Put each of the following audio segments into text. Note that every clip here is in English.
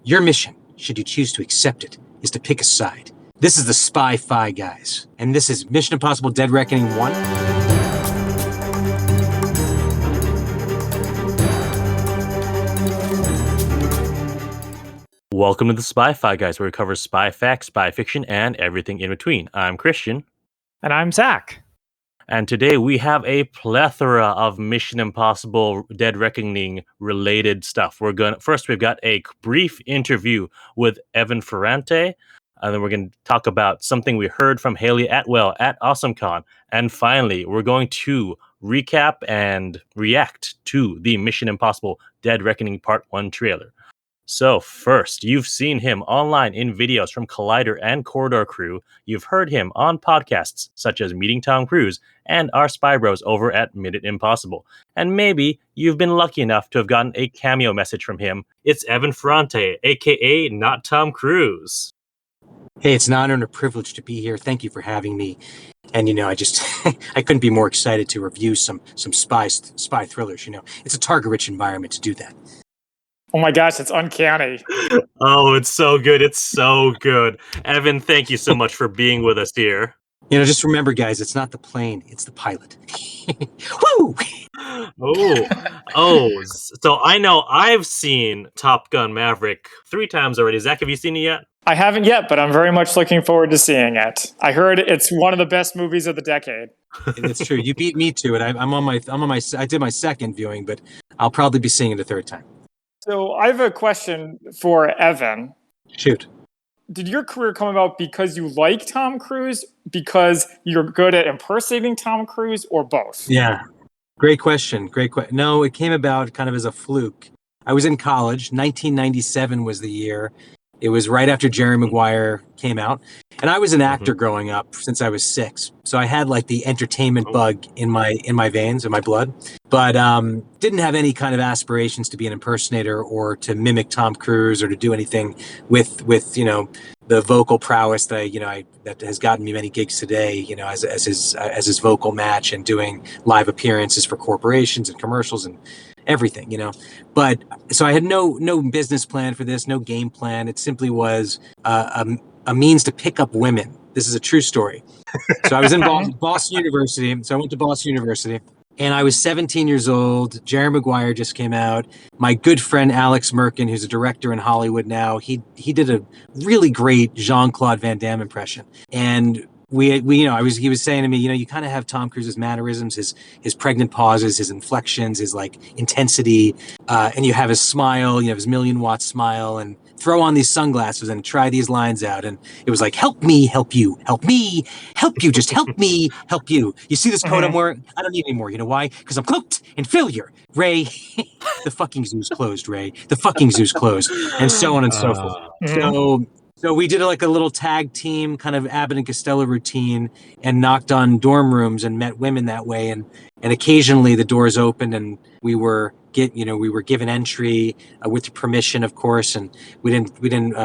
Your mission, should you choose to accept it, is to pick a side. This is the Spy-Fi guys, and this is Mission Impossible Dead Reckoning 1. Welcome to the Spy-Fi guys, where we cover spy facts, spy fiction, and everything in between. I'm Christian. And I'm Zach. And today we have a plethora of Mission Impossible Dead Reckoning related stuff. We've got a brief interview with Evan Ferrante, and then we're going to talk about something we heard from Hayley Atwell at AwesomeCon. And finally, we're going to recap and react to the Mission Impossible Dead Reckoning Part 1 trailer. So first, you've seen him online in videos from Collider and Corridor Crew. You've heard him on podcasts such as Meeting Tom Cruise and our Spy Bros over at Minute Impossible. And maybe you've been lucky enough to have gotten a cameo message from him. It's Evan Ferrante, aka Not Tom Cruise. Hey, it's an honor and a privilege to be here. Thank you for having me. And, I just, I couldn't be more excited to review some spy thrillers, It's a target-rich environment to do that. Oh my gosh, it's uncanny. Oh, it's so good. It's so good. Evan, thank you so much for being with us here. Just remember, guys, it's not the plane, it's the pilot. Woo! So I know I've seen Top Gun Maverick 3 times already. Zach, have you seen it yet? I haven't yet, but I'm very much looking forward to seeing it. I heard it's one of the best movies of the decade. It's true. You beat me to it. I did my second viewing, but I'll probably be seeing it a third time. So I have a question for Evan. Shoot. Did your career come about because you like Tom Cruise, because you're good at impersonating Tom Cruise, or both? Yeah. Great question. No, it came about kind of as a fluke. I was in college. 1997 was the year. It was right after Jerry Maguire came out. And I was an actor growing up since I was 6. So I had like the entertainment bug in my veins, in my blood, but didn't have any kind of aspirations to be an impersonator or to mimic Tom Cruise or to do anything with the vocal prowess that that has gotten me many gigs today, as his vocal match and doing live appearances for corporations and commercials and everything, But so I had no business plan for this, no game plan. It simply was a means to pick up women. This is a true story. So I was in Boston University. So I went to Boston University, and I was 17 years old. Jerry Maguire just came out. My good friend Alex Merkin, who's a director in Hollywood now, he did a really great Jean-Claude Van Damme impression, and he was saying to me, you kind of have Tom Cruise's mannerisms, his pregnant pauses, his inflections, his like intensity, and you have his smile, his million-watt smile, and throw on these sunglasses and try these lines out. And it was like, help me, help you, help me, help you, just help me, help you. You see this coat I'm wearing? I don't need any more. You know why? Because I'm cloaked in failure. Ray, the fucking zoo's closed, Ray. The fucking zoo's closed. And so on and so forth. So we did like a little tag team kind of Abbott and Costello routine and knocked on dorm rooms and met women that way. And occasionally the doors opened and we were given entry with permission, of course. And we didn't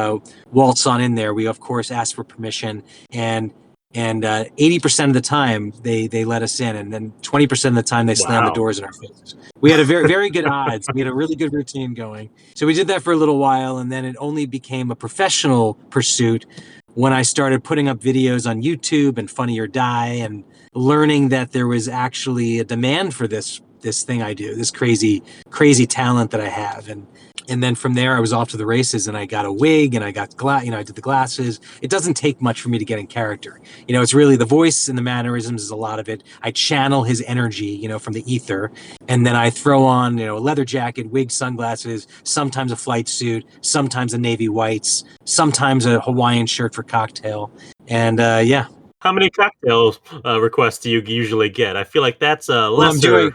waltz on in there. We, of course, asked for permission. And 80% of the time they let us in, and then 20% of the time they slammed the doors in our faces. We had a very, very good odds. We had a really good routine going. So we did that for a little while, and then it only became a professional pursuit when I started putting up videos on YouTube and Funny or Die, and learning that there was actually a demand for this thing I do, this crazy talent that I have. And then from there, I was off to the races, and I got a wig, and I got I did the glasses. It doesn't take much for me to get in character. It's really the voice and the mannerisms is a lot of it. I channel his energy, from the ether, and then I throw on, a leather jacket, wig, sunglasses, sometimes a flight suit, sometimes a navy whites, sometimes a Hawaiian shirt for cocktail, and yeah. How many cocktail requests do you usually get? I feel like that's lesser,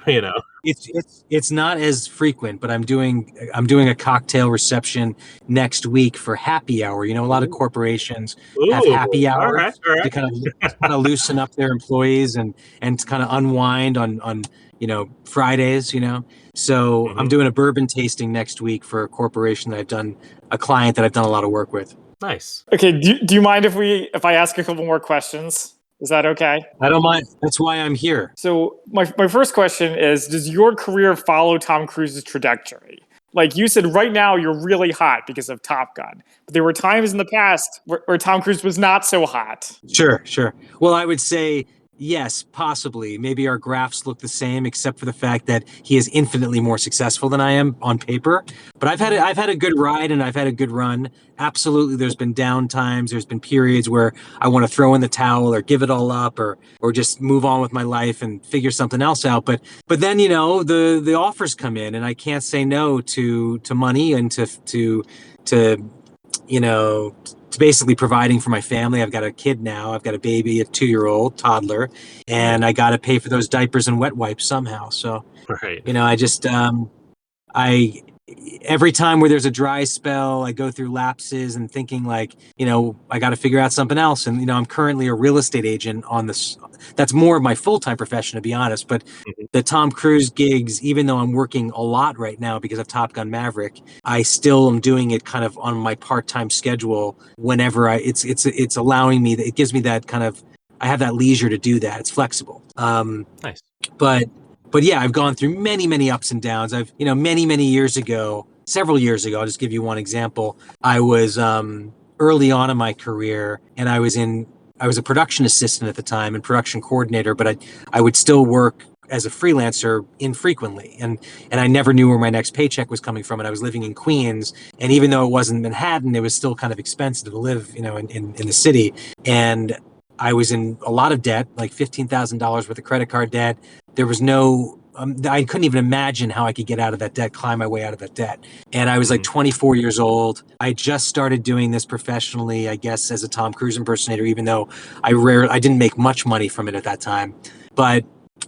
It's not as frequent, but I'm doing a cocktail reception next week for happy hour. A lot of corporations have happy hour all right. to kind of loosen up their employees and to kind of unwind on Fridays. So I'm doing a bourbon tasting next week for a corporation a client that I've done a lot of work with. Nice. Okay, do you mind if I ask a couple more questions? Is that okay? I don't mind. That's why I'm here. So my first question is, does your career follow Tom Cruise's trajectory? like you said, right now you're really hot because of Top Gun. But there were times in the past where Tom Cruise was not so hot. Sure. Well, I would say yes, possibly. Maybe our graphs look the same, except for the fact that he is infinitely more successful than I am on paper. But I've had a good ride and I've had a good run. Absolutely, there's been down times. There's been periods where I want to throw in the towel or give it all up or just move on with my life and figure something else out. But then the offers come in and I can't say no to money and to basically providing for my family. I've got a kid now. I've got a baby, a 2-year-old toddler, and I got to pay for those diapers and wet wipes somehow. So, Right. I just, every time where there's a dry spell, I go through lapses and thinking like, I got to figure out something else. And, I'm currently a real estate agent on this. That's more of my full-time profession, to be honest. But the Tom Cruise gigs, even though I'm working a lot right now because of Top Gun Maverick, I still am doing it kind of on my part-time schedule whenever it's allowing me, it gives me that kind of, I have that leisure to do that. It's flexible. Nice. But yeah, I've gone through many, many ups and downs. I've, many years ago, several years ago, I'll just give you one example. I was early on in my career and I was a production assistant at the time and production coordinator, but I would still work as a freelancer infrequently. And I never knew where my next paycheck was coming from. And I was living in Queens. And even though it wasn't Manhattan, it was still kind of expensive to live, in the city. And I was in a lot of debt, like $15,000 worth of credit card debt. There was no, I couldn't even imagine how I could get out of that debt, climb my way out of that debt. And I was like 24 years old. I just started doing this professionally, I guess, as a Tom Cruise impersonator, even though I didn't make much money from it at that time. But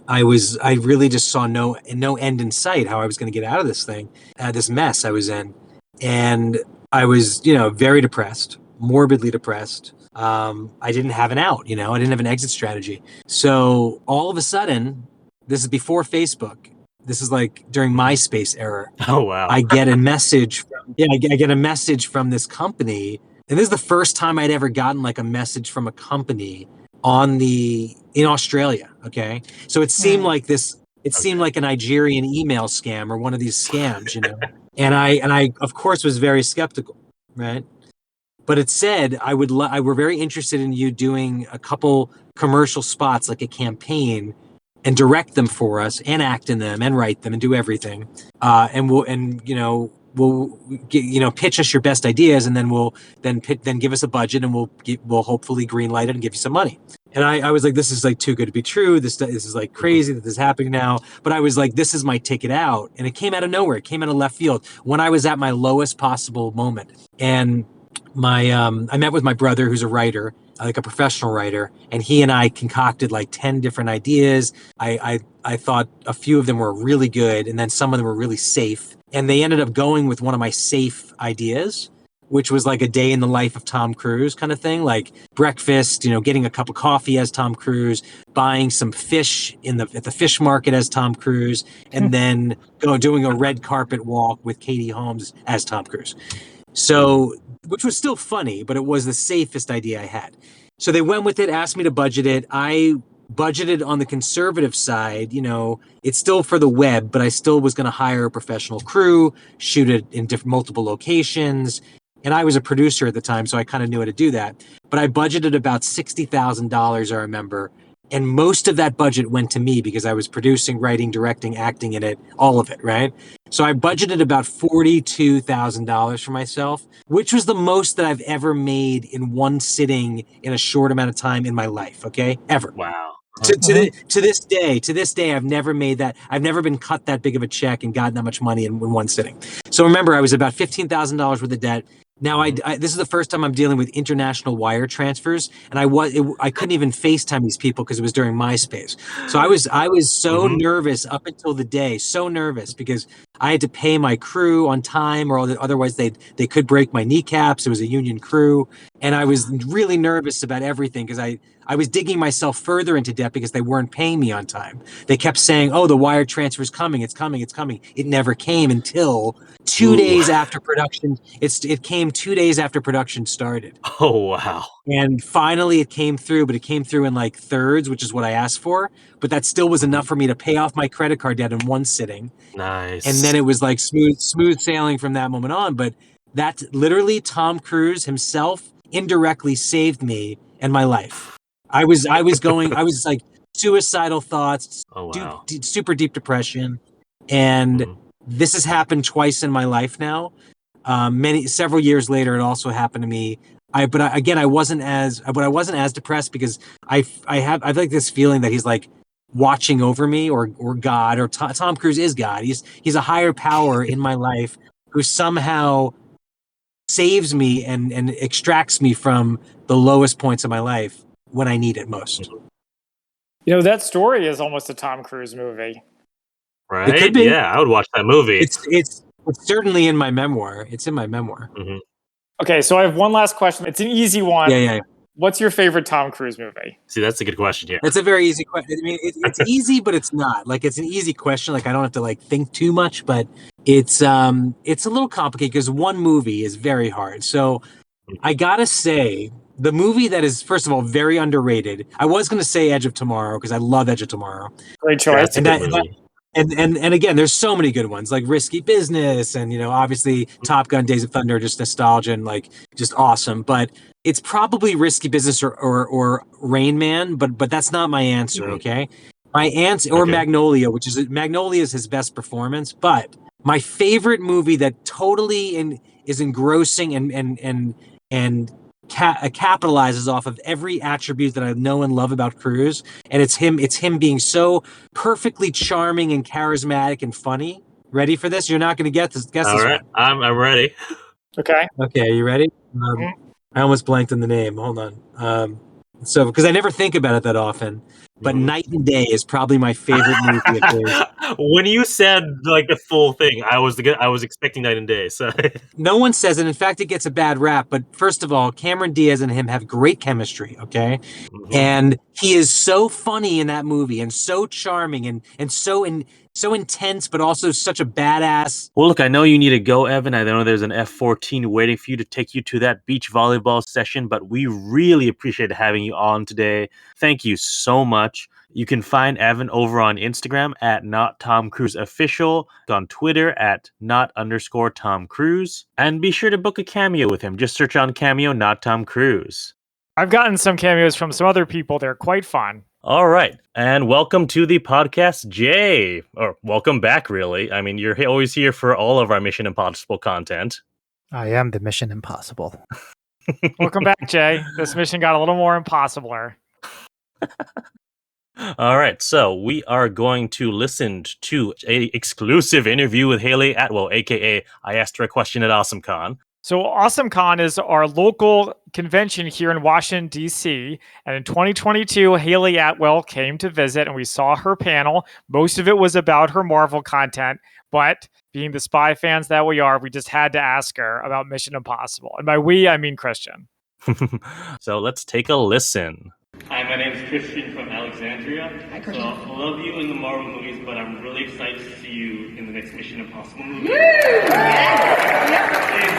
I really just saw no end in sight how I was going to get out of this thing, this mess I was in. And I was, very depressed, morbidly depressed. I didn't have an out, I didn't have an exit strategy. So all of a sudden, this is before Facebook. This is like during MySpace era. Oh, wow. I get a message. I get a message from this company. And this is the first time I'd ever gotten like a message from a company in Australia. Okay. So it seemed like it seemed like a Nigerian email scam or one of these scams, and I of course was very skeptical. Right. But it said, we're very interested in you doing a couple commercial spots, like a campaign, and direct them for us, and act in them, and write them, and do everything. And we'll pitch us your best ideas, and then then give us a budget, and we'll hopefully greenlight it and give you some money. And I was like, this is like too good to be true. This is like crazy that this is happening now. But I was like, this is my ticket out, and it came out of nowhere. It came out of left field when I was at my lowest possible moment, and I met with my brother, who's a writer, like a professional writer, and he and I concocted like 10 different ideas. I thought a few of them were really good, and then some of them were really safe. And they ended up going with one of my safe ideas, which was like a day in the life of Tom Cruise kind of thing, like breakfast, getting a cup of coffee as Tom Cruise, buying some fish at the fish market as Tom Cruise, and then doing a red carpet walk with Katie Holmes as Tom Cruise. So, which was still funny, but it was the safest idea I had. So they went with it, asked me to budget it. I budgeted on the conservative side. It's still for the web, but I still was going to hire a professional crew, shoot it in multiple locations. And I was a producer at the time, so I kind of knew how to do that. But I budgeted about $60,000, I remember. And most of that budget went to me because I was producing, writing, directing, acting in it, all of it, right? So I budgeted about $42,000 for myself, which was the most that I've ever made in one sitting in a short amount of time in my life, okay? Ever. Wow. To this day, I've never made that. I've never been cut that big of a check and gotten that much money in one sitting. So remember, I was about $15,000 worth of debt. Now, this is the first time I'm dealing with international wire transfers, and I couldn't even FaceTime these people because it was during MySpace. So I was so nervous up until the day, so nervous because I had to pay my crew on time, or otherwise they could break my kneecaps. It was a union crew, And I was really nervous about everything because I was digging myself further into debt because they weren't paying me on time. They kept saying, "Oh, the wire transfer is coming. It's coming. It's coming." It never came until 2 days after production. It came 2 days after production started. Oh, wow. And finally it came through, but it came through in like thirds, which is what I asked for. But that still was enough for me to pay off my credit card debt in one sitting. Nice. And then it was like smooth sailing from that moment on. But that literally Tom Cruise himself indirectly saved me and my life. I was like suicidal thoughts, Oh, wow. super deep depression. And this has happened twice in my life now. Several years later, it also happened to me. I wasn't as depressed because I have like this feeling that he's like watching over me or God or Tom Cruise is God. He's a higher power in my life who somehow saves me and extracts me from the lowest points of my life when I need it most. You know, that story is almost a Tom Cruise movie. Right? It could be. Yeah, I would watch that movie. It's certainly in my memoir. It's in my memoir. Okay, so I have one last question. It's an easy one. Yeah. What's your favorite Tom Cruise movie? See, that's a good question. Yeah, It's a very easy question. I mean, it's easy, but it's not. Like, it's an easy question. Like, I don't have to like think too much, but it's a little complicated because one movie is very hard. So I gotta say, the movie that is, first of all, very underrated. I was gonna say Edge of Tomorrow because I love Edge of Tomorrow. Great choice. That's a good movie. And again, there's so many good ones like Risky Business and, obviously Top Gun, Days of Thunder, just nostalgia and like just awesome. But it's probably Risky Business or Rain Man, but that's not my answer. Okay. My answer, or Magnolia, Magnolia is his best performance. But my favorite movie that totally is engrossing and capitalizes off of every attribute that I know and love about Cruise, and it's him being so perfectly charming and charismatic and funny. Ready for this? You're not going to guess this All right, one. I'm ready. Okay. Are you ready? I almost blanked on the name. Hold on. So because I never think about it that often, but Night and Day is probably my favorite movie of his. When you said like the full thing, I was expecting Night and Day. So no one says it. In fact, it gets a bad rap. But first of all, Cameron Diaz and him have great chemistry. Okay, and he is so funny in that movie and so charming and so intense, but also such a badass. Well, look, I know you need to go, Evan. I know there's an F-14 waiting for you to take you to that beach volleyball session, but we really appreciate having you on today. Thank you so much. You can find Evan over on Instagram at NotTomCruiseOfficial, on Twitter at @not_Tom Cruise, and be sure to book a cameo with him. Just search on Cameo, Not Tom Cruise. I've gotten some cameos from some other people. They're quite fun. All right. And welcome to the podcast, Jay. Or welcome back, really. I mean, you're always here for all of our Mission Impossible content. I am the Mission Impossible. Welcome back, Jay. This mission got a little more impossibler. All right, so we are going to listen to an exclusive interview with Hayley Atwell, aka I asked her a question at AwesomeCon. So AwesomeCon is our local convention here in Washington, D.C. And in 2022, Hayley Atwell came to visit and we saw her panel. Most of it was about her Marvel content, but being the spy fans that we are, we just had to ask her about Mission Impossible. And by we, I mean Christian. So let's take a listen. Hi, my name is Christian from Alexandria. Hi, Christian. So I love you in the Marvel movies, but I'm really excited to see you in the next Mission Impossible movie. Is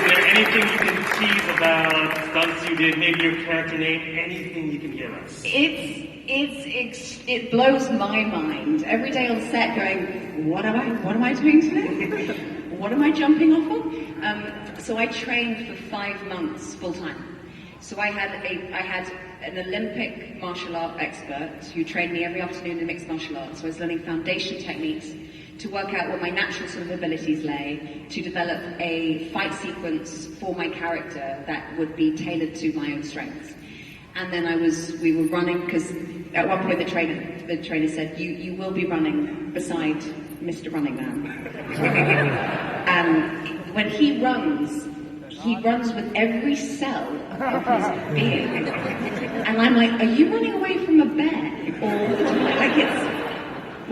there anything you can tease about stunts you did, maybe your character name, anything you can give us? It blows my mind. Every day on set going, what am I doing today? What am I jumping off of? So I trained for 5 months full time. So I had an Olympic martial art expert who trained me every afternoon in mixed martial arts. So I was learning foundation techniques to work out where my natural sort of abilities lay, to develop a fight sequence for my character that would be tailored to my own strengths. And then we were running, because at one point the trainer said, you will be running beside Mr. Running Man. And when he runs with every cell of his being. And I'm like, are you running away from a bear all the time? Like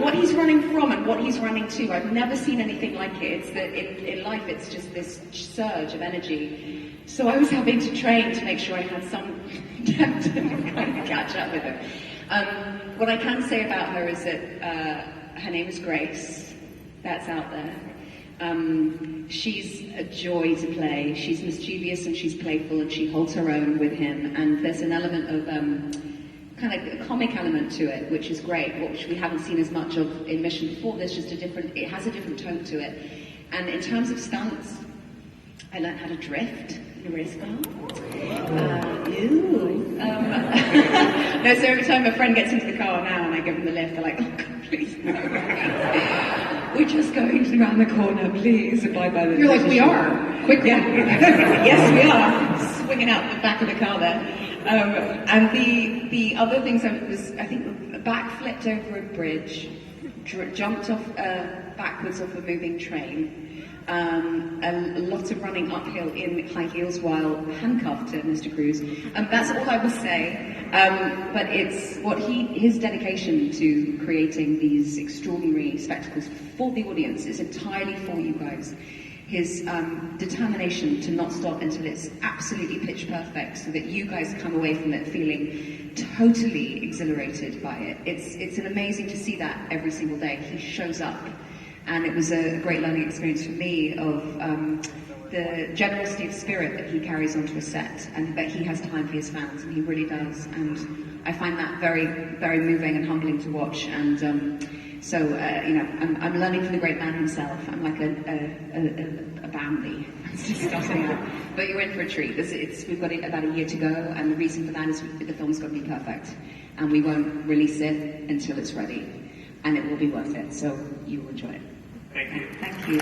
what he's running from and what he's running to. I've never seen anything like it. It's that in life, it's just this surge of energy. So I was having to train to make sure I had some time to kind of catch up with her. What I can say about her is that her name is Grace. That's out there. She's a joy to play. She's mischievous and she's playful and she holds her own with him. And there's an element of kind of a comic element to it, which is great, which we haven't seen as much of in Mission before. There's just it has a different tone to it. And in terms of stunts, I learned how to drift in a race car. No, so every time a friend gets into the car now and I give them the lift, they're like, oh God, please, no. We're just going around the corner, please, abide by the You're like, we are. Quick, yeah. Yes, we are. Swinging out the back of the car there. And the other things was, I think, backflipped over a bridge, jumped off backwards off a moving train, a lot of running uphill in high heels while handcuffed to Mr. Cruz. That's all I will say. But it's his dedication to creating these extraordinary spectacles for the audience is entirely for you guys. His determination to not stop until it's absolutely pitch perfect so that you guys come away from it feeling totally exhilarated by it. It's an amazing to see that every single day. He shows up. And it was a great learning experience for me of the generosity of spirit that he carries onto a set and that he has time for his fans, and he really does. And I find that very, very moving and humbling to watch. And so, I'm learning from the great man himself. I'm like a Bambi. It's just starting out. But you're in for a treat. We've got about a year to go, and the reason for that is the film's got to be perfect. And we won't release it until it's ready. And it will be worth it, so you will enjoy it. Thank you. Thank you.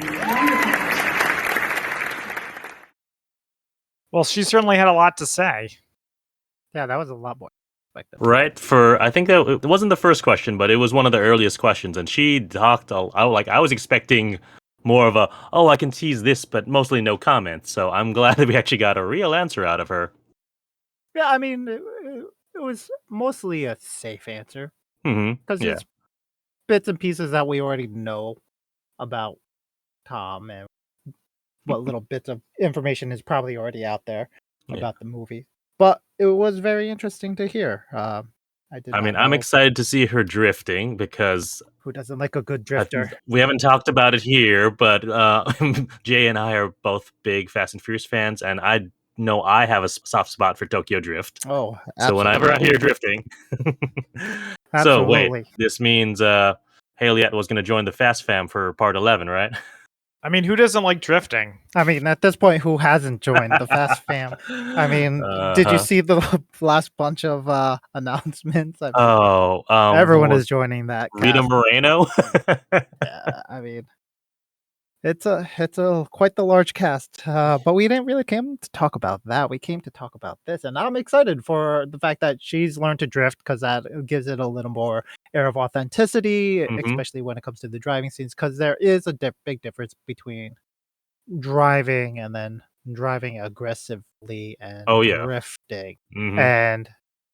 Well, she certainly had a lot to say. Yeah, that was a lot more effective. Right? I think that it wasn't the first question, but it was one of the earliest questions, and she talked. I was expecting more of I can tease this, but mostly no comments. So I'm glad that we actually got a real answer out of her. Yeah, I mean, it was mostly a safe answer because it's bits and pieces that we already know about Tom and what little bits of information is probably already out there about the movie. But it was very interesting to hear. I'm excited to see her drifting because who doesn't like a good drifter? We haven't talked about it here, but Jay and I are both big Fast and Furious fans, and I know I have a soft spot for Tokyo Drift. Oh, absolutely. So whenever I hear drifting. So wait, this means Hayley Atwell was going to join the Fast Fam for part 11, right? I mean, who doesn't like drifting? I mean, at this point, who hasn't joined the Fast Fam? I mean, did you see the last bunch of announcements? Everyone is joining that. Rita Moreno? Yeah, I mean, it's a quite the large cast, but we didn't really came to talk about that. We came to talk about this, and I'm excited for the fact that she's learned to drift because that gives it a little more air of authenticity, especially when it comes to the driving scenes. Because there is a big difference between driving and then driving aggressively and drifting, and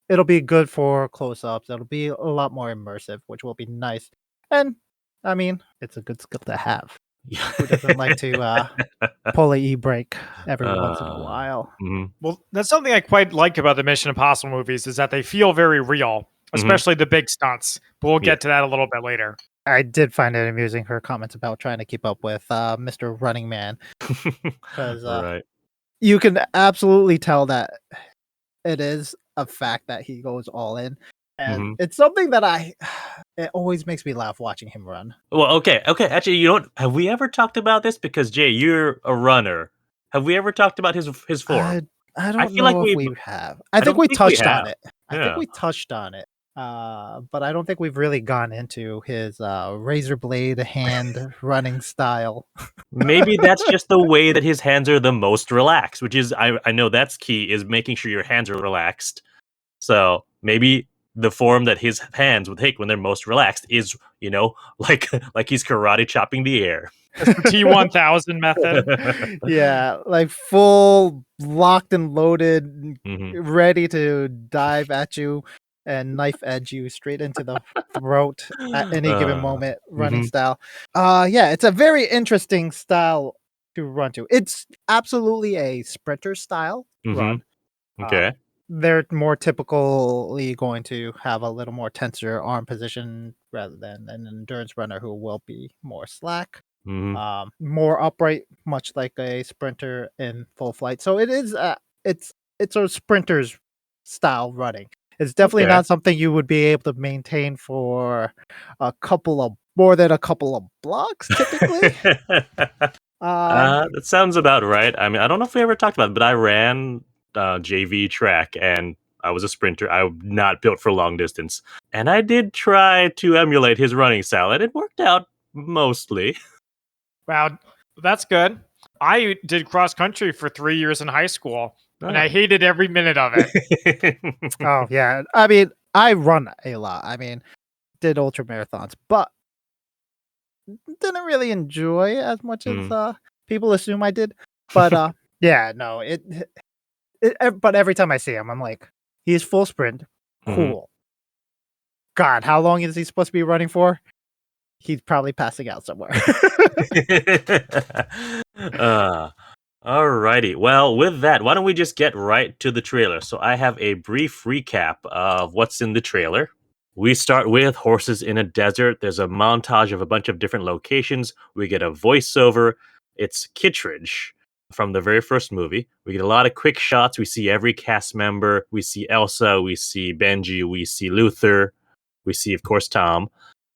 it'll be good for close-ups. It'll be a lot more immersive, which will be nice. And I mean, it's a good skill to have. Who doesn't like to pull a e-brake every once in a while? Well, that's something I quite like about the Mission Impossible movies is that they feel very real, especially the big stunts. But we'll get to that a little bit later. I did find it amusing, her comments about trying to keep up with Mr. Running Man. Because you can absolutely tell that it is a fact that he goes all in. And it's something that it always makes me laugh watching him run. Well, okay. Actually, have we ever talked about this? Because Jay, you're a runner. Have we ever talked about his form? I don't know if we have. I think we touched on it. I think we touched on it. But I don't think we've really gone into his razor blade hand running style. Maybe that's just the way that his hands are the most relaxed, which is, I know that's key, is making sure your hands are relaxed. So maybe the form that his hands would take when they're most relaxed is, like he's karate chopping the air. It's the T-1000 method. Yeah, like full locked and loaded, ready to dive at you. and knife edge you straight into the throat at any given moment, running mhm. style. Yeah, it's a very interesting style to run to. It's absolutely a sprinter style run. Okay. They're more typically going to have a little more tenser arm position rather than an endurance runner who will be more slack, Mhm. more upright, much like a sprinter in full flight. So it is, it's a sprinter's style running. It's definitely Okay. not something you would be able to maintain for more than a couple of blocks typically. That sounds about right. I mean, I don't know if we ever talked about it, but I ran JV track and I was a sprinter. I'm not built for long distance. And I did try to emulate his running style, and it worked out mostly. Wow, that's good. I did cross country for 3 years in high school, and I hated every minute of it. Oh yeah, I mean, I run a lot. I mean, did ultra marathons, but didn't really enjoy as much as Mm. people assume I did. But yeah, no, but every time I see him, I'm like, he's full sprint, Mhm. cool. God, how long is he supposed to be running for? He's probably passing out somewhere. uh, Alrighty. Well, with that, why don't we just get right to the trailer? So I have a brief recap of what's in the trailer. We start with horses in a desert. There's a montage of a bunch of different locations. We get a voiceover. It's Kittredge from the very first movie. We get a lot of quick shots. We see every cast member. We see Elsa. We see Benji. We see Luther. We see, of course, Tom.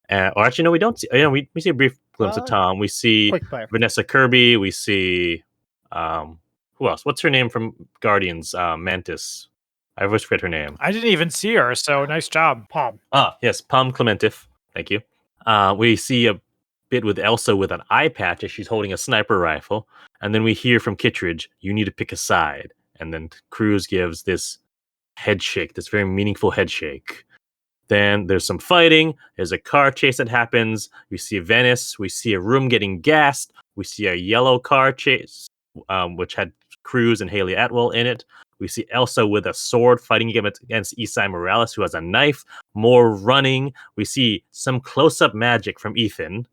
Or actually, no, we don't see. We see a brief glimpse of Tom. We see Quick fire. Vanessa Kirby. We see who else? What's her name from Guardians? Mantis. I always forget her name. I didn't even see her, so nice job. Palm. Yes, Palm Clementif. Thank you. We see a bit with Elsa with an eye patch as she's holding a sniper rifle, and then we hear from Kittredge, "You need to pick a side." And then Cruz gives this head shake, this very meaningful head shake. Then there's some fighting. There's a car chase that happens. We see Venice. We see a room getting gassed. We see a yellow car chase, which had Cruz and Hayley Atwell in it. We see Elsa with a sword fighting against Isai Morales, who has a knife. More running. We see some close-up magic from Ethan.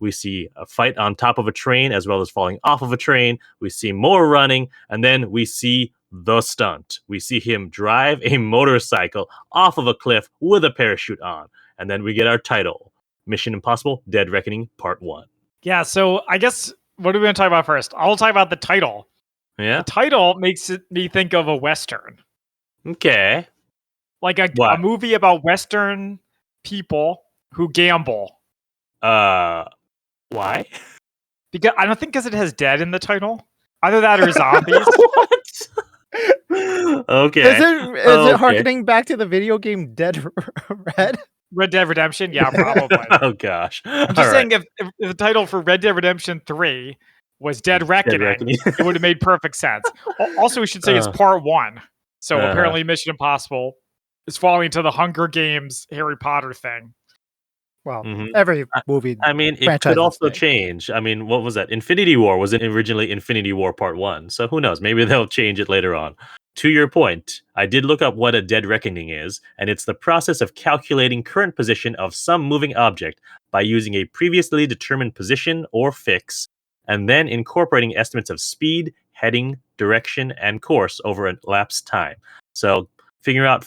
We see a fight on top of a train as well as falling off of a train. We see more running, and then we see the stunt. We see him drive a motorcycle off of a cliff with a parachute on. And then we get our title, Mission Impossible Dead Reckoning Part 1. Yeah, so I guess what are we going to talk about first? I'll talk about the title. Yeah? The title makes me think of a Western. Okay. Like a What? movie about Western people who gamble. Why? Because I don't think because it has dead in the title. Either that or zombies. What? Okay. Is it harkening back to the video game Dead Red? Red Dead Redemption? Yeah, probably. Oh, gosh. I'm just saying if the title for Red Dead Redemption 3 was Dead Reckoning, Reckoning. it would have made perfect sense. Also, we should say it's part 1. So apparently Mission Impossible is falling into the Hunger Games Harry Potter thing. Well, Mhm. every movie. I mean, it franchise could also thing. change. I mean, what was that? Infinity War was originally Infinity War Part 1. So who knows? Maybe they'll change it later on. To your point, I did look up what a dead reckoning is, and it's the process of calculating current position of some moving object by using a previously determined position or fix, and then incorporating estimates of speed, heading, direction, and course over a elapsed time. So figuring out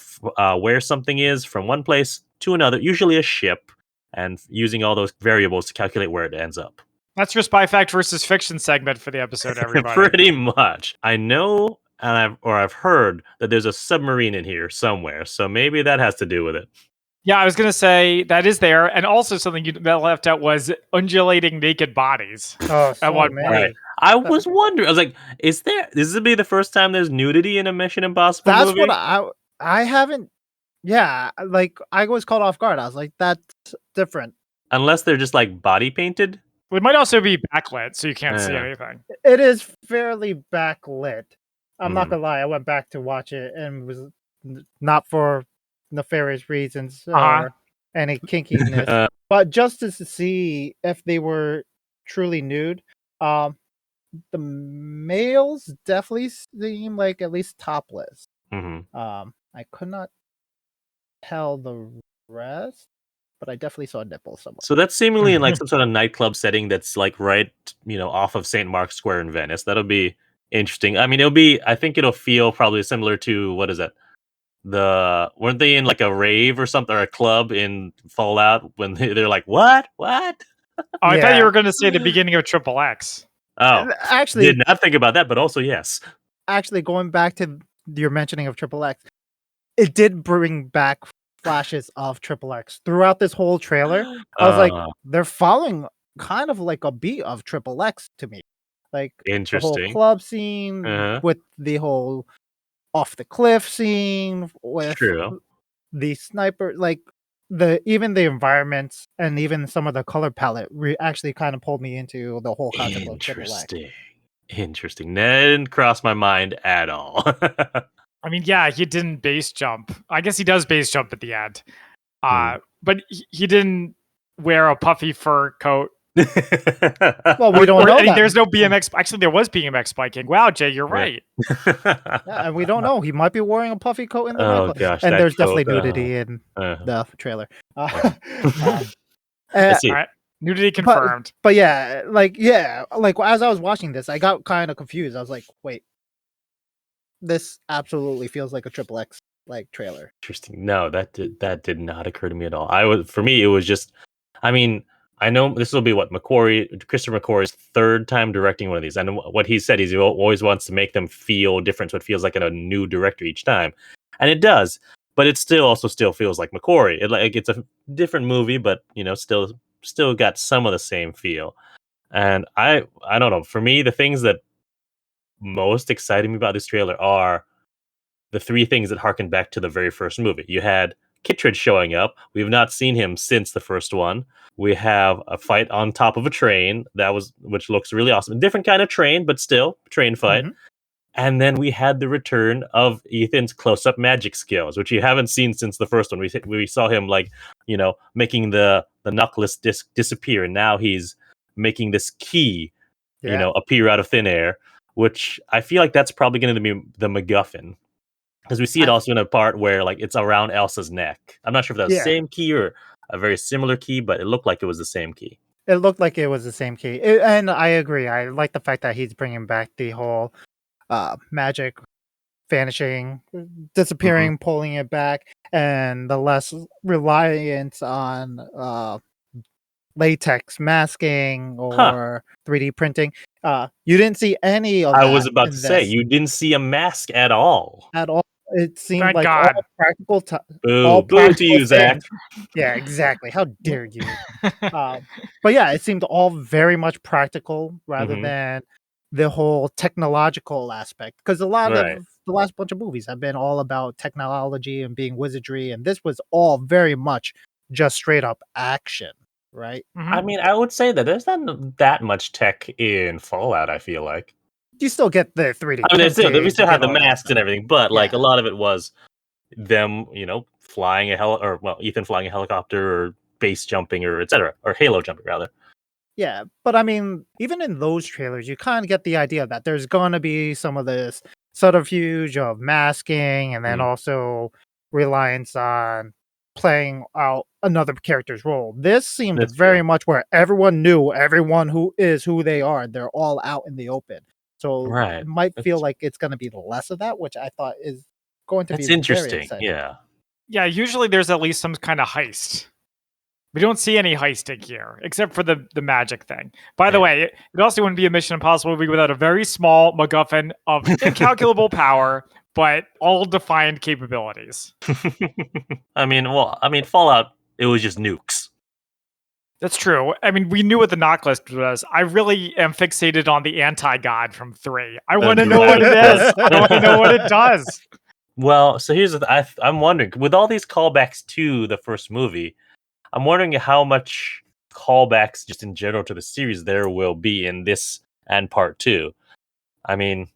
where something is from one place to another, usually a ship, and using all those variables to calculate where it ends up. That's your Spy Fact versus Fiction segment for the episode, everybody. Pretty much. I know, and I've heard that there's a submarine in here somewhere, so maybe that has to do with it. Yeah, I was going to say that is there. And also something that left out was undulating naked bodies. Oh, so one many. point. Right. I was wondering. I was like, is this be the first time there's nudity in a Mission Impossible That's movie? what I haven't. Yeah, like I was caught off guard. I was like, that's different. Unless they're just like body painted. It might also be backlit, so you can't see Yeah. anything. It is fairly backlit. I'm not Mhm. gonna lie. I went back to watch it and was not for nefarious reasons Uh-huh. or any kinkiness, Uh, but just to see if they were truly nude. The males definitely seem like at least topless. mhm. I could not tell the rest, but I definitely saw a nipple somewhere. So that's seemingly in like some sort of nightclub setting that's like right, off of St. Mark's Square in Venice. That'll be interesting. I mean, I think it'll feel probably similar to, what is it? Weren't they in like a rave or something, or a club in Fallout when they're like, what? Oh, I thought you were going to say the beginning of Triple X. Oh, Actually, did not think about that, but also yes. actually, going back to your mentioning of Triple X, it did bring back flashes of Triple X throughout this whole trailer. I was like, they're following kind of like a beat of Triple X to me, like the whole Interesting. club scene with the whole off the cliff scene with True. the sniper, like even the environments and even some of the color palette actually kind of pulled me into the whole concept of Triple X. Interesting. Didn't cross my mind at all. I mean, yeah, he didn't base jump. I guess he does base jump at the end. But he didn't wear a puffy fur coat. Well, we don't know that. There's no BMX. Actually, there was BMX biking. Wow, Jay, you're right. Yeah, and we don't know. He might be wearing a puffy coat in the nightclub. Gosh, and there's definitely nudity in the trailer. I see. All right. Nudity confirmed. But like as I was watching this, I got kind of confused. I was like, wait, this absolutely feels like a Triple X like trailer. Interesting. No, that did not occur to me at all. For me, it was just, I mean, I know this will be Christopher McQuarrie's third time directing one of these. And what he said is he always wants to make them feel different, so it feels like a new director each time. And it does, but it still feels like McQuarrie. It's a different movie, but still got some of the same feel. And I don't know. For me, the things that most excited me about this trailer are the three things that harken back to the very first movie. You had Kittredge showing up. We've not seen him since the first one. We have a fight on top of a train which looks really awesome. A different kind of train, but still train fight. Mm-hmm. And then we had the return of Ethan's close-up magic skills, which you haven't seen since the first one. We saw him making the knuckles disappear, and now he's making this key, appear out of thin air, which I feel like that's probably going to be the MacGuffin. Because we see it also in a part where it's around Elsa's neck. I'm not sure if that's the same key or a very similar key, but it looked like it was the same key. It looked like it was the same key. And I agree. I like the fact that he's bringing back the whole magic vanishing, disappearing, pulling it back, and the less reliance on latex masking or 3D printing. You didn't see any of that. I was about to say, you didn't see a mask at all. At all. It seemed Thank like God. all practical. Boo to you, Zach. Yeah, exactly. How dare you? But yeah, it seemed all very much practical rather than the whole technological aspect. Because a lot of the last bunch of movies have been all about technology and being wizardry, and this was all very much just straight up action, right? I mean, I would say that there's not that much tech in Fallout, I feel like. You still get the 3D. I mean, we still have the masks and everything, but a lot of it was them, flying Ethan flying a helicopter or base jumping or etc. or Halo jumping rather. Yeah, but I mean, even in those trailers, you kind of get the idea that there's going to be some of this subterfuge of masking and then also reliance on playing out another character's role. This seemed very much where everyone knew everyone who is who they are. They're all out in the open. So it might feel like it's going to be less of that, which I thought is going to be interesting. Very exciting. Yeah, usually there's at least some kind of heist. We don't see any heisting here, except for the magic thing. By the way, it also wouldn't be a Mission Impossible movie without a very small MacGuffin of incalculable power, but all defined capabilities. I mean, Fallout, it was just nukes. That's true. I mean, we knew what the knock list was. I really am fixated on the anti-god from 3. I want to know what it is. I want to know what it does. Well, so here's I'm wondering, with all these callbacks to the first movie, I'm wondering how much callbacks just in general to the series there will be in this and part 2. I mean,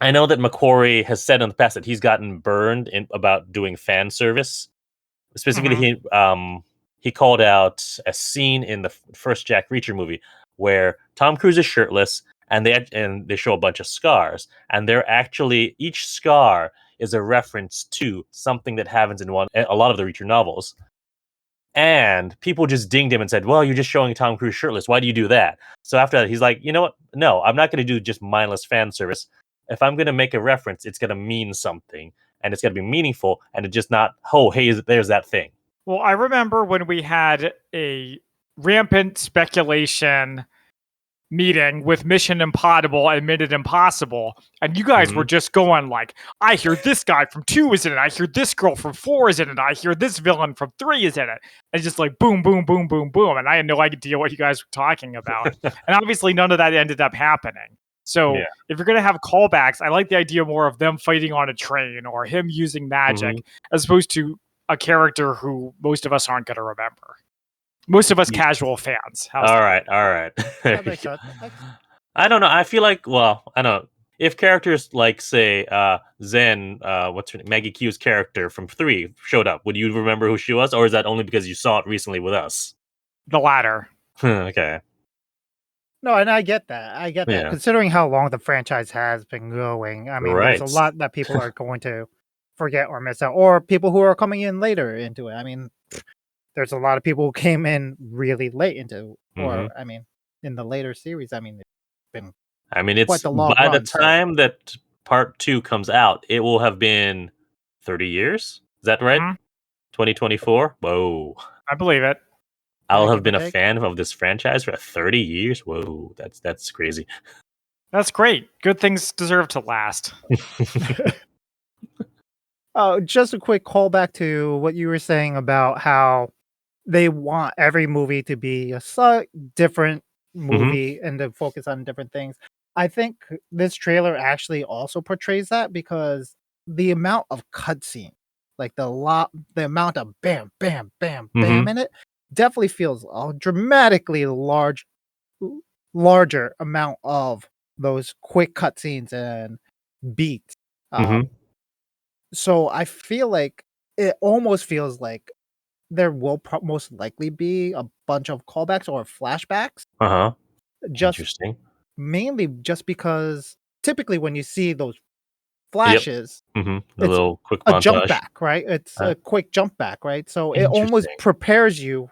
I know that McQuarrie has said in the past that he's gotten burned about doing fan service. Specifically, he called out a scene in the first Jack Reacher movie where Tom Cruise is shirtless and they show a bunch of scars, and they're actually, each scar is a reference to something that happens in a lot of the Reacher novels. And people just dinged him and said, well, you're just showing Tom Cruise shirtless. Why do you do that? So after that, he's like, you know what? No, I'm not going to do just mindless fan service. If I'm going to make a reference, it's going to mean something. And it's going to be meaningful. And it's just not, oh, hey, there's that thing. Well, I remember when we had a rampant speculation meeting with Mission Impossible and Minute Impossible, and you guys were just going like, I hear this guy from 2 is in it, I hear this girl from 4 is in it, I hear this villain from 3 is in it. And just like boom, boom, boom, boom, boom. And I had no idea what you guys were talking about. And obviously none of that ended up happening. So if you're going to have callbacks, I like the idea more of them fighting on a train or him using magic as opposed to a character who most of us aren't going to remember. Most of us casual fans. All right. That makes sense. I don't know. I feel like, well, I don't know. If characters like, say, Zen, what's her name? Maggie Q's character from 3 showed up, would you remember who she was? Or is that only because you saw it recently with us? The latter. Okay. No, and I get that. Yeah. Considering how long the franchise has been going, I mean, there's a lot that people are going to forget or miss out, or people who are coming in later into it. I mean, there's a lot of people who came in really late into, or I mean, in the later series. I mean, it's been. I mean, it's by the time that part 2 comes out, it will have been 30 years. Is that right? 2024. Whoa! I believe it. I'll have been a fan of this franchise for 30 years. Whoa, that's crazy. That's great. Good things deserve to last. Just a quick callback to what you were saying about how they want every movie to be a different movie and to focus on different things. I think this trailer actually also portrays that because the amount of cutscene, like the amount of bam, bam, bam, bam in it, definitely feels a dramatically larger amount of those quick cutscenes and beats. So I feel like it almost feels like there will most likely be a bunch of callbacks or flashbacks. Just interesting. Mainly just because typically when you see those flashes, the little quick a montage. jump back, right? It's a quick jump back, right? So it almost prepares you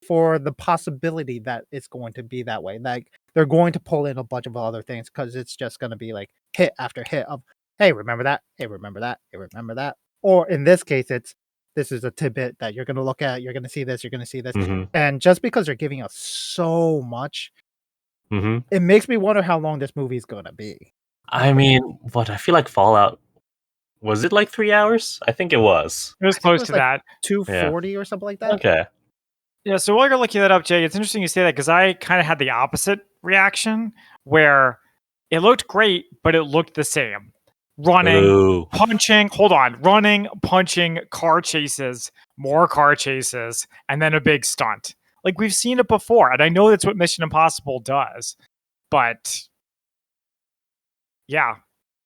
for the possibility that it's going to be that way. Like they're going to pull in a bunch of other things because it's just going to be like hit after hit of, hey, remember that? Hey, remember that? Hey, remember that? Or in this case, this is a tidbit that you're going to look at. You're going to see this. You're going to see this. And just because they're giving us so much, it makes me wonder how long this movie is going to be. I mean, I feel like Fallout, was it like 3 hours? I think it was. It was close to that. 240 or something like that. Okay. Yeah, so while you're looking that up, Jay, it's interesting you say that because I kind of had the opposite reaction where it looked great, but it looked the same. Running, punching, car chases, more car chases, and then a big stunt. Like we've seen it before, and I know that's what Mission Impossible does, but yeah,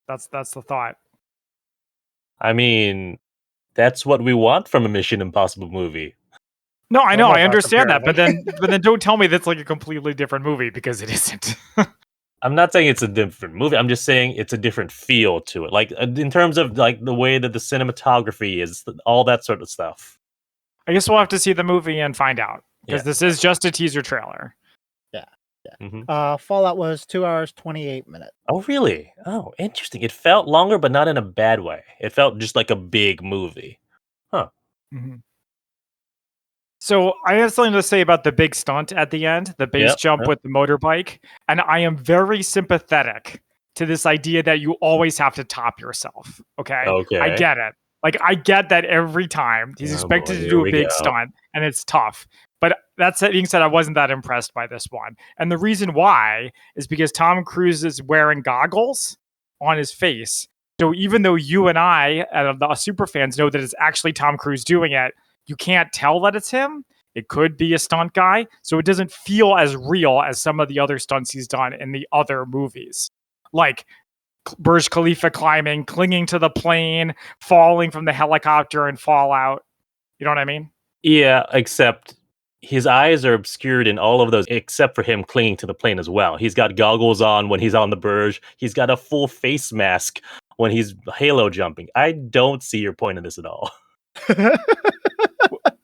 that's the thought. I mean, that's what we want from a Mission Impossible movie. No, I know, I understand that, but then don't tell me that's like a completely different movie because it isn't. I'm not saying it's a different movie. I'm just saying it's a different feel to it. Like in terms of like the way that the cinematography is, all that sort of stuff. I guess we'll have to see the movie and find out because this is just a teaser trailer. Yeah. Fallout was 2 hours, 28 minutes. Oh, really? Oh, interesting. It felt longer, but not in a bad way. It felt just like a big movie. Huh. So I have something to say about the big stunt at the end, the base jump with the motorbike. And I am very sympathetic to this idea that you always have to top yourself. Okay. I get it. Like, I get that every time he's expected to do a big stunt and it's tough. But that being said, I wasn't that impressed by this one. And the reason why is because Tom Cruise is wearing goggles on his face. So even though you and I, the super fans, know that it's actually Tom Cruise doing it, you can't tell that it's him. It could be a stunt guy. So it doesn't feel as real as some of the other stunts he's done in the other movies. Like Burj Khalifa climbing, clinging to the plane, falling from the helicopter and Fallout. You know what I mean? Yeah, except his eyes are obscured in all of those, except for him clinging to the plane as well. He's got goggles on when he's on the Burj. He's got a full face mask when he's halo jumping. I don't see your point in this at all.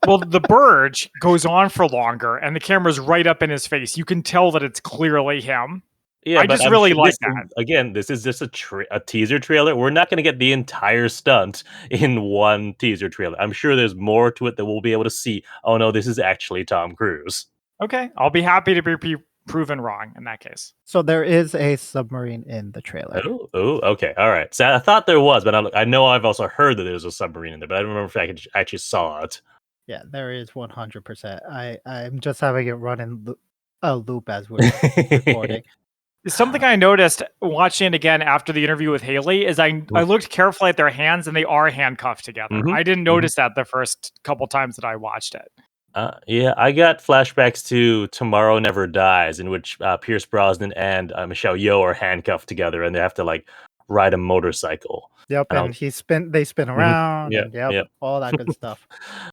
Well, the Burj goes on for longer, and the camera's right up in his face. You can tell that it's clearly him. Yeah, I but just really like this that. Again, this is just a teaser trailer. We're not going to get the entire stunt in one teaser trailer. I'm sure there's more to it that we'll be able to see. Oh no, this is actually Tom Cruise. Okay, I'll be happy to be proven wrong in that case. So there is a submarine in the trailer. Oh, okay, all right. So I thought there was, but I know I've also heard that there's a submarine in there, but I don't remember if I actually saw it. Yeah, there is 100%. I'm just having it run in a loop as we're recording. Something I noticed watching it again after the interview with Hayley is I looked carefully at their hands, and they are handcuffed together. Mhm, I didn't notice that the first couple times that I watched it. Yeah, I got flashbacks to Tomorrow Never Dies, in which Pierce Brosnan and Michelle Yeoh are handcuffed together, and they have to like ride a motorcycle. Yep, And I'll- and they spin around, Yep, and yep, yep. all that good stuff.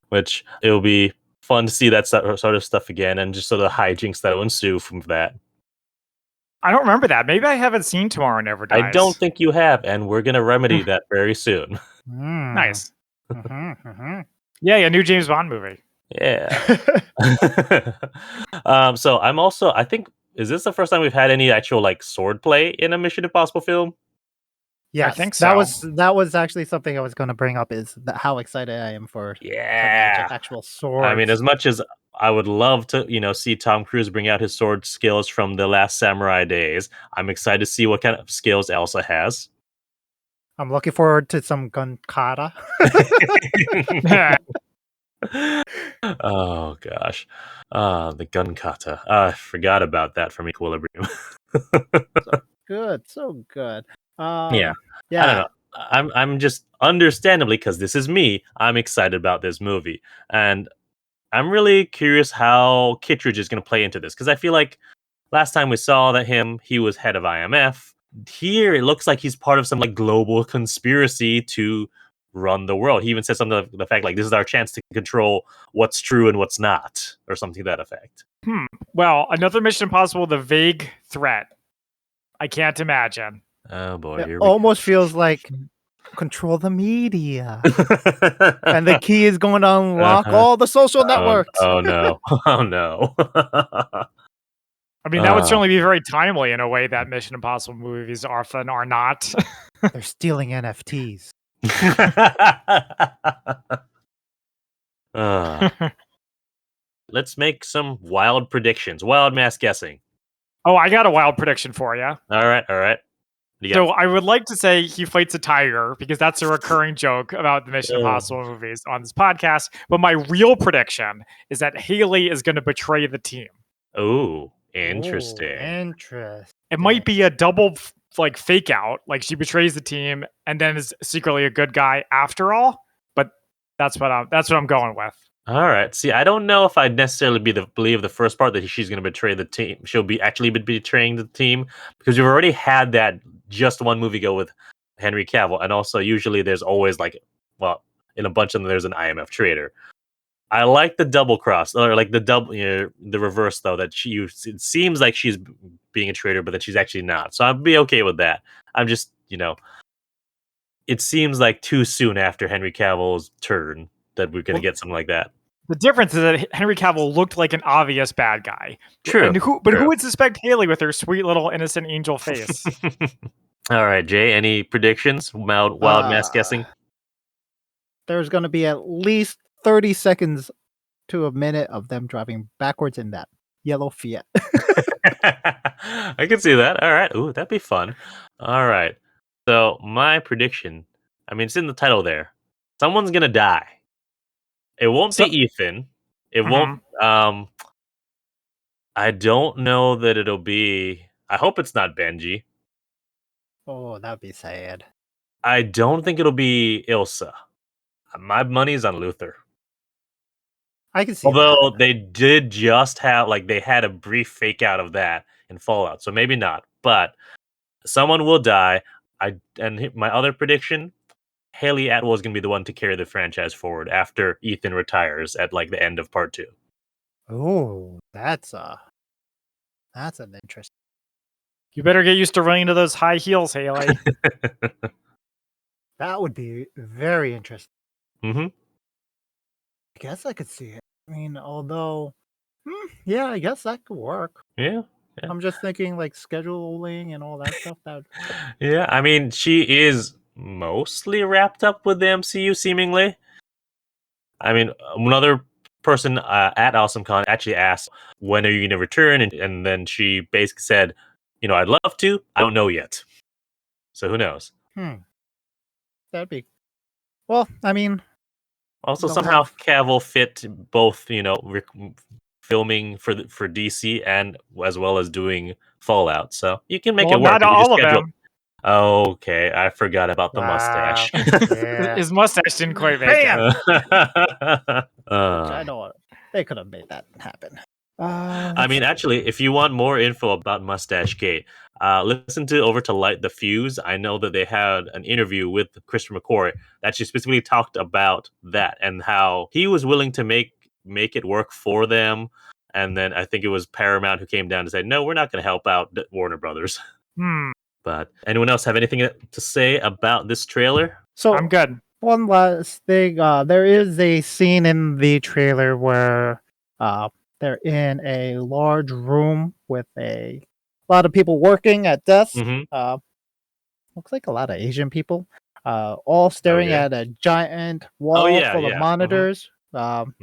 Which it'll be fun to see that sort of stuff again, and just sort of hijinks that will ensue from that. I don't remember that. Maybe I haven't seen Tomorrow Never Dies. I don't think you have, and we're gonna remedy that very soon. Mm. Nice. Mhm. Yeah, a new James Bond movie. Yeah. So I think, is this the first time we've had any actual like sword play in a Mission Impossible film? Yes, think that was actually something I was going to bring up. Is how excited I am for Yeah. actual swords. I mean, as much as I would love to, see Tom Cruise bring out his sword skills from the Last Samurai days, I'm excited to see what kind of skills Elsa has. I'm looking forward to some gun kata. Oh gosh, the gun kata. I forgot about that from Equilibrium. So good. Yeah. Yeah. I don't know. I'm just understandably, because this is me, I'm excited about this movie, and I'm really curious how Kittredge is going to play into this, because I feel like last time we saw he was head of IMF. Here, it looks like he's part of some like global conspiracy to run the world. He even said something to the fact like, "This is our chance to control what's true and what's not," or something to that effect. Well, another Mission Impossible with a vague threat. I can't imagine. Oh boy, It here we almost feels like control the media, and the key is going to unlock all the social networks. Oh no! Oh no! I mean, that would certainly be very timely in a way that Mission Impossible movies often are not. They're stealing NFTs. Let's make some wild predictions. Wild mass guessing. Oh, I got a wild prediction for you. All right. So I would like to say he fights a tiger because that's a recurring joke about the Mission Impossible movies on this podcast. But my real prediction is that Hayley is going to betray the team. Oh, interesting. Interesting. It might be a double like fake out, like she betrays the team and then is secretly a good guy after all. But that's what I'm going with. All right. See, I don't know if I'd necessarily believe the first part that she's going to betray the team. She'll be betraying the team, because we've already had that just one movie go with Henry Cavill, and also usually there's always like, well, in a bunch of them there's an IMF traitor. I like the double cross, or like the reverse though, that it seems like she's being a traitor, but that she's actually not. So I'd be okay with that. I'm just, it seems like too soon after Henry Cavill's turn that we're going to get something like that. The difference is that Henry Cavill looked like an obvious bad guy. True. And who would suspect Hayley with her sweet little innocent angel face? All right, Jay, any predictions? Wild mass guessing? There's going to be at least 30 seconds to a minute of them driving backwards in that yellow Fiat. I can see that. All right. Ooh, that'd be fun. All right. So my prediction, I mean, it's in the title there. Someone's going to die. It won't be Ethan. It won't. I don't know that it'll be. I hope it's not Benji. Oh, that'd be sad. I don't think it'll be Ilsa. My money's on Luther. I can see. Although they did just have, like, they had a brief fake out of that in Fallout, so maybe not. But someone will die. And my other prediction, Hayley Atwell is going to be the one to carry the franchise forward after Ethan retires at like the end of part 2. Oh, that's an interesting. You better get used to running to those high heels, Hayley. That would be very interesting. Hmm. I guess I could see it. I mean, although, yeah, I guess that could work. Yeah. I'm just thinking like scheduling and all that stuff. That Yeah, I mean, she is mostly wrapped up with the MCU, seemingly. I mean, another person at AwesomeCon actually asked, when are you going to return? And then she basically said, I'd love to. I don't know yet. So who knows? that'd be. Well, I mean, Also, they'll somehow have- Cavill fit both, filming for DC and as well as doing Fallout. So you can make Well, it work not if you just all of schedule. them. Okay, I forgot about the mustache. yeah. His mustache didn't quite make Bam! it. Which I know they could have made that happen. I mean, actually, if you want more info about Mustache Gate, listen over to Light the Fuse. I know that they had an interview with Christopher McQuarrie that she specifically talked about that and how he was willing to make it work for them. And then I think it was Paramount who came down and said, "No, we're not going to help out Warner Brothers." But anyone else have anything to say about this trailer? So I'm good. one last thing. There is a scene in the trailer where they're in a large room with a lot of people working at desks. Mm-hmm. Looks like a lot of Asian people, all staring Okay. at a giant wall yeah, full yeah. of Mhm. monitors, Mhm.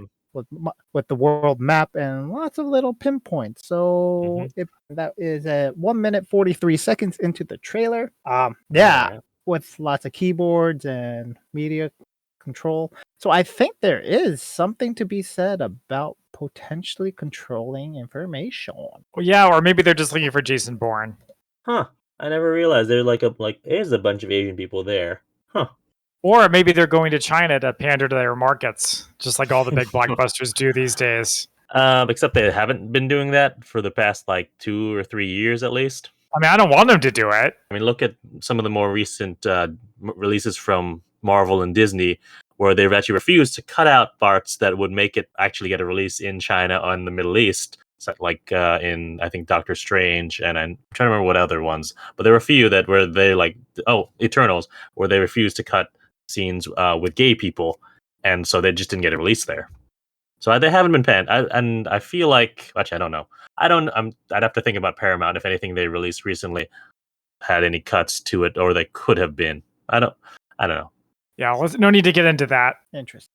with the world map and lots of little pinpoints. So that is at 1 minute 43 seconds into the trailer. Yeah, Alright. with lots of keyboards and media control. So I think there is something to be said about potentially controlling information. Well, yeah, or maybe they're just looking for Jason Bourne. Huh. I never realized there's a bunch of Asian people there. Huh. Or maybe they're going to China to pander to their markets, just like all the big blockbusters do these days. Except they haven't been doing that for the past 2 or 3 years at least. I mean, I don't want them to do it. I mean, look at some of the more recent releases from Marvel and Disney, where they've actually refused to cut out parts that would make it actually get a release in China or in the Middle East. So, in I think Doctor Strange, and I'm trying to remember what other ones, but there were a few that were they Eternals, where they refused to cut scenes with gay people, and so they just didn't get a release there. So they haven't been panned, and I feel like actually I don't know. I'd have to think about Paramount if anything they released recently had any cuts to it, or they could have been. I don't know. Yeah, no need to get into that. Interesting.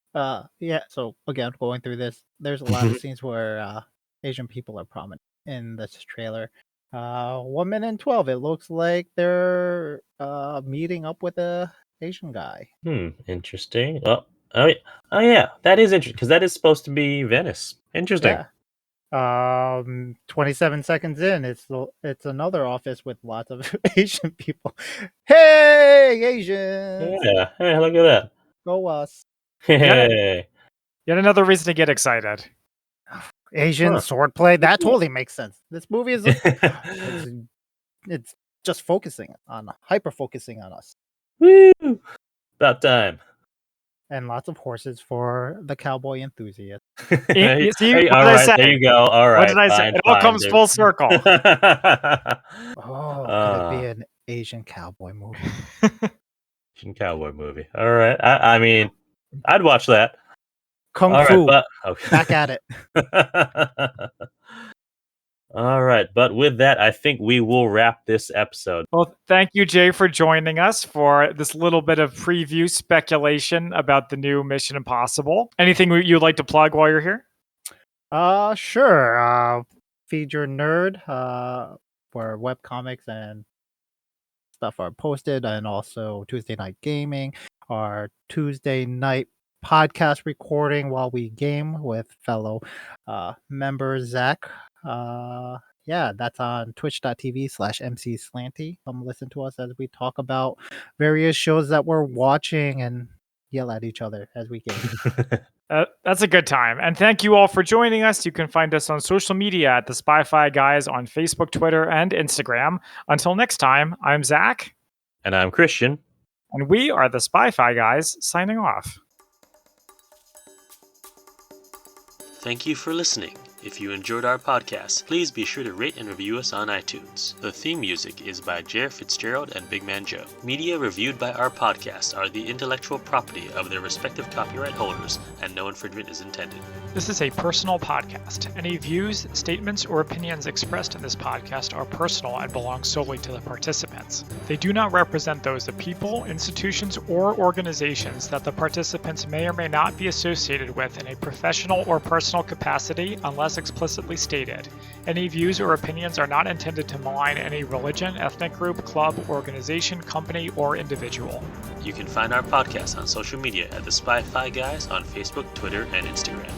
Yeah. So again, going through this, there's a lot of scenes where Asian people are prominent in this trailer. 1 minute and 12. It looks like they're meeting up with a Asian guy. Interesting. Oh yeah, that is interesting because that is supposed to be Venice. Interesting. Yeah. 27 seconds in, it's another office with lots of Asian people. Hey, Asians! Yeah. Hey, look at that. Go us. Hey. Yet another reason to get excited. Asian swordplay. That totally makes sense. This movie is it's just hyper focusing on us. Woo! About time. And lots of horses for the cowboy enthusiast. You see, Hey, what all did I right, say? there you go. All right. What did I say? fine, It all fine, comes dude. full circle. Oh, could it be an Asian cowboy movie? Asian cowboy movie. All right. I mean, I'd watch that. Kung All Fu. right, okay. Back at it. All right, but with that, I think we will wrap this episode. Well, thank you, Jay, for joining us for this little bit of preview speculation about the new Mission Impossible. Anything you'd like to plug while you're here? Sure. Feed Your Nerd, where webcomics and stuff are posted, and also Tuesday Night Gaming, our Tuesday night podcast recording while we game with fellow member Zach. Yeah, that's on twitch.tv/MCSlanty. Come listen to us as we talk about various shows that we're watching and yell at each other as we game. That's a good time. And thank you all for joining us. You can find us on social media at the Spy-Fi Guys on Facebook, Twitter, and Instagram. Until next time, I'm Zach. And I'm Christian. And we are the Spy-Fi Guys signing off. Thank you for listening. If you enjoyed our podcast, please be sure to rate and review us on iTunes. The theme music is by Jer Fitzgerald and Big Man Joe. Media reviewed by our podcast are the intellectual property of their respective copyright holders, and no infringement is intended. This is a personal podcast. Any views, statements, or opinions expressed in this podcast are personal and belong solely to the participants. They do not represent those of people, institutions, or organizations that the participants may or may not be associated with in a professional or personal capacity unless explicitly stated. Any views or opinions are not intended to malign any religion, ethnic group, club, organization, company, or individual. You can find our podcast on social media at the Spy Fi Guys on Facebook, Twitter, and Instagram.